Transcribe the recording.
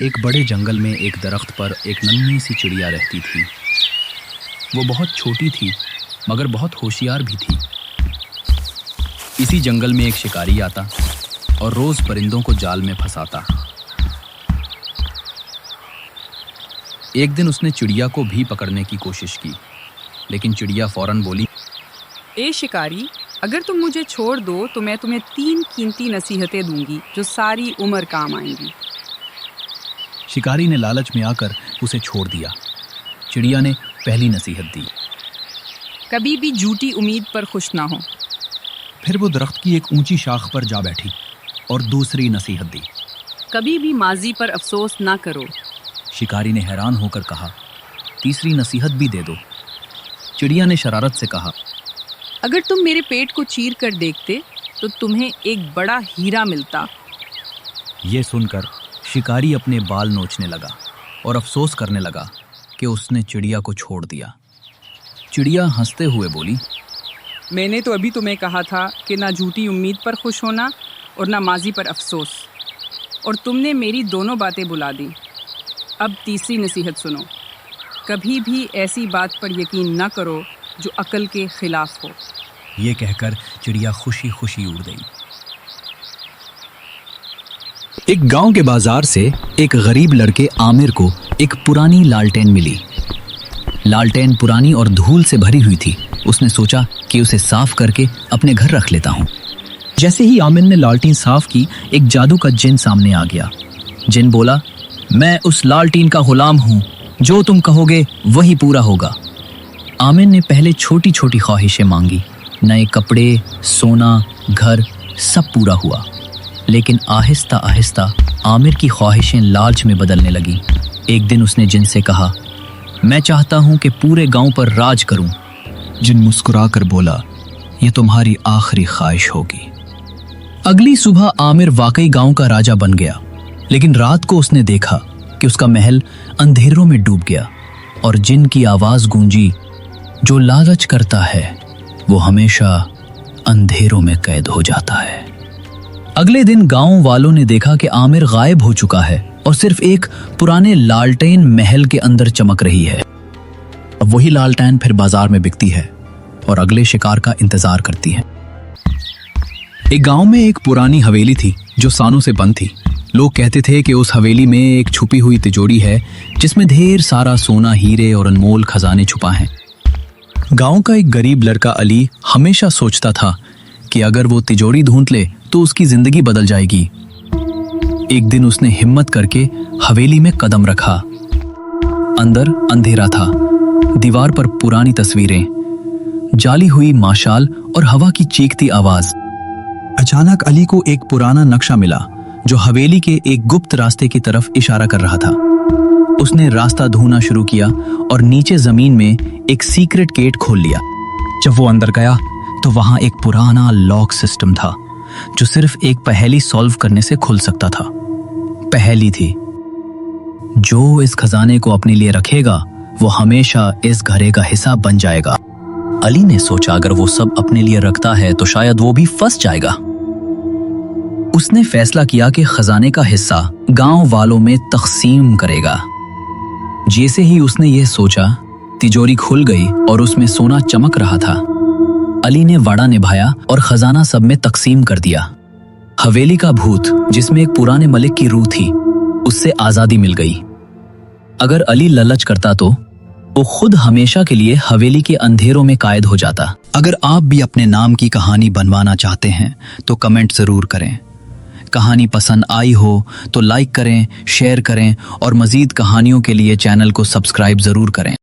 ایک بڑے جنگل میں ایک درخت پر ایک ننھی سی چڑیا رہتی تھی۔ وہ بہت چھوٹی تھی مگر بہت ہوشیار بھی تھی۔ اسی جنگل میں ایک شکاری آتا اور روز پرندوں کو جال میں پھنساتا۔ ایک دن اس نے چڑیا کو بھی پکڑنے کی کوشش کی، لیکن چڑیا فوراً بولی، اے شکاری، اگر تم مجھے چھوڑ دو تو میں تمہیں 3 قیمتی نصیحتیں دوں گی جو ساری عمر کام آئیں گی۔ شکاری نے لالچ میں آ کر اسے چھوڑ دیا۔ چڑیا نے پہلی نصیحت دی، کبھی بھی جھوٹی امید پر خوش نہ ہو۔ پھر وہ درخت کی ایک اونچی شاخ پر جا بیٹھی اور دوسری نصیحت دی۔ کبھی بھی ماضی پر افسوس نہ کرو۔ شکاری نے حیران ہو کر کہا، تیسری نصیحت بھی دے دو۔ چڑیا نے شرارت سے کہا، اگر تم میرے پیٹ کو چیر کر دیکھتے تو تمہیں ایک بڑا ہیرا ملتا۔ یہ سن کر شکاری اپنے بال نوچنے لگا اور افسوس کرنے لگا کہ اس نے چڑیا کو چھوڑ دیا۔ چڑیا ہنستے ہوئے بولی، میں نے تو ابھی تمہیں کہا تھا کہ نہ جھوٹی امید پر خوش ہونا اور نہ ماضی پر افسوس، اور تم نے میری دونوں باتیں بلا دی۔ اب تیسری نصیحت سنو، کبھی بھی ایسی بات پر یقین نہ کرو جو عقل کے خلاف ہو۔ یہ کہہ کر چڑیا خوشی خوشی اڑ گئی۔ ایک گاؤں کے بازار سے ایک غریب لڑکے عامر کو ایک پرانی لالٹین ملی۔ لالٹین پرانی اور دھول سے بھری ہوئی تھی۔ اس نے سوچا کہ اسے صاف کر کے اپنے گھر رکھ لیتا ہوں۔ جیسے ہی عامر نے لالٹین صاف کی، ایک جادو کا جن سامنے آ گیا۔ جن بولا، میں اس لالٹین کا غلام ہوں، جو تم کہو گے وہی پورا ہوگا۔ عامر نے پہلے چھوٹی چھوٹی خواہشیں مانگی، نئے کپڑے، سونا، گھر، سب پورا ہوا۔ لیکن آہستہ آہستہ عامر کی خواہشیں لالچ میں بدلنے لگیں۔ ایک دن اس نے جن سے کہا، میں چاہتا ہوں کہ پورے گاؤں پر راج کروں۔ جن مسکرا کر بولا، یہ تمہاری آخری خواہش ہوگی۔ اگلی صبح عامر واقعی گاؤں کا راجا بن گیا، لیکن رات کو اس نے دیکھا کہ اس کا محل اندھیروں میں ڈوب گیا اور جن کی آواز گونجی، جو لالچ کرتا ہے وہ ہمیشہ اندھیروں میں قید ہو جاتا ہے۔ اگلے دن گاؤں والوں نے دیکھا کہ عامر غائب ہو چکا ہے اور صرف ایک پرانے لالٹین محل کے اندر چمک رہی ہے۔ اب وہی لالٹین پھر بازار میں بکتی ہے اور اگلے شکار کا انتظار کرتی ہے۔ ایک گاؤں میں ایک پرانی حویلی تھی جو سانوں سے بند تھی۔ لوگ کہتے تھے کہ اس حویلی میں ایک چھپی ہوئی تجوری ہے جس میں ڈھیر سارا سونا، ہیرے اور انمول خزانے چھپا ہیں۔ گاؤں کا ایک غریب لڑکا علی ہمیشہ سوچتا تھا کہ اگر وہ تجوری ڈھونڈ لے تو اس کی زندگی بدل جائے گی۔ ایک دن اس نے ہمت کر کے حویلی میں قدم رکھا۔ اندر اندھیرا تھا، دیوار پر پرانی تصویریں، جالی ہوئی ماشال اور ہوا کی چیختی آواز۔ اچانک علی کو ایک پرانا نقشہ ملا جو حویلی کے ایک گپت راستے کی طرف اشارہ کر رہا تھا۔ اس نے راستہ ڈھونڈنا شروع کیا اور نیچے زمین میں ایک سیکرٹ گیٹ کھول لیا۔ جب وہ اندر گیا تو وہاں ایک پرانا لاک سسٹم تھا جو صرف ایک پہیلی سالو کرنے سے کھل سکتا تھا۔ پہیلی تھی، جو اس خزانے کو اپنے لیے رکھے گا وہ ہمیشہ اس گھرے کا حصہ بن جائے گا۔ علی نے سوچا اگر وہ سب اپنے لیے رکھتا ہے تو شاید وہ بھی پھنس جائے گا۔ اس نے فیصلہ کیا کہ خزانے کا حصہ گاؤں والوں میں تقسیم کرے گا۔ جیسے ہی اس نے یہ سوچا، تجوری کھل گئی اور اس میں سونا چمک رہا تھا۔ علی نے وعدہ نبھایا اور خزانہ سب میں تقسیم کر دیا۔ حویلی کا بھوت جس میں ایک پرانے ملک کی روح تھی، اس سے آزادی مل گئی۔ اگر علی لالچ کرتا تو وہ خود ہمیشہ کے لیے حویلی کے اندھیروں میں قید ہو جاتا۔ اگر آپ بھی اپنے نام کی کہانی بنوانا چاہتے ہیں تو کمنٹ ضرور کریں۔ کہانی پسند آئی ہو تو لائک کریں، شیئر کریں اور مزید کہانیوں کے لیے چینل کو سبسکرائب ضرور کریں۔